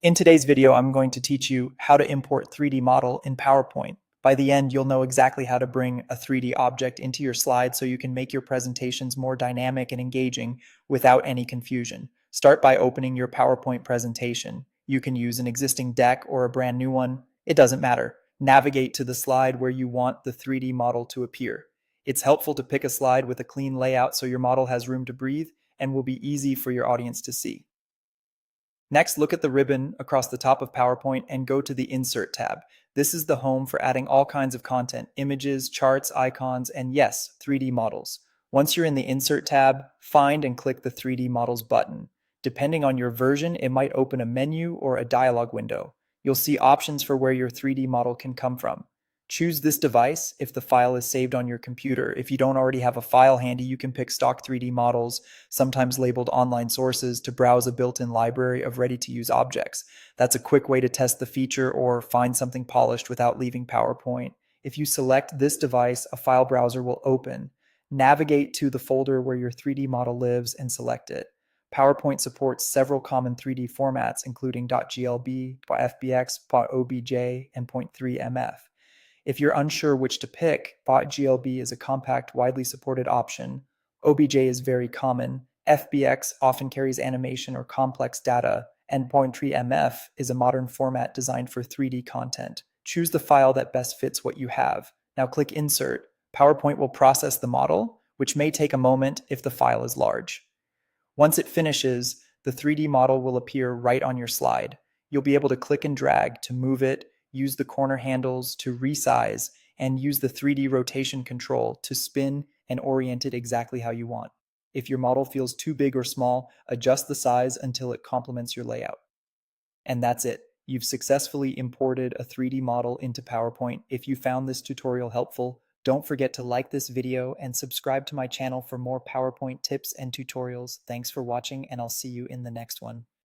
In today's video, I'm going to teach you how to import 3D model in PowerPoint. By the end, you'll know exactly how to bring a 3D object into your slide so you can make your presentations more dynamic and engaging without any confusion. Start by opening your PowerPoint presentation. You can use an existing deck or a brand new one. It doesn't matter. Navigate to the slide where you want the 3D model to appear. It's helpful to pick a slide with a clean layout so your model has room to breathe and will be easy for your audience to see. Next, look at the ribbon across the top of PowerPoint and go to the Insert tab. This is the home for adding all kinds of content, images, charts, icons, and yes, 3D models. Once you're in the Insert tab, find and click the 3D Models button. Depending on your version, it might open a menu or a dialog window. You'll see options for where your 3D model can come from. Choose this device if the file is saved on your computer. If you don't already have a file handy, you can pick stock 3D models, sometimes labeled online sources, to browse a built-in library of ready-to-use objects. That's a quick way to test the feature or find something polished without leaving PowerPoint. If you select this device, a file browser will open. Navigate to the folder where your 3D model lives and select it. PowerPoint supports several common 3D formats, including .glb, .fbx, .obj, and .3mf. If you're unsure which to pick, .glb is a compact, widely supported option. OBJ is very common. FBX often carries animation or complex data, and .3mf is a modern format designed for 3D content. Choose the file that best fits what you have. Now click Insert. PowerPoint will process the model, which may take a moment if the file is large. Once it finishes, the 3D model will appear right on your slide. You'll be able to click and drag to move it, use the corner handles to resize, and use the 3D rotation control to spin and orient it exactly how you want. If your model feels too big or small, adjust the size until it complements your layout. And that's it. You've successfully imported a 3D model into PowerPoint. If you found this tutorial helpful, don't forget to like this video and subscribe to my channel for more PowerPoint tips and tutorials. Thanks for watching, and I'll see you in the next one.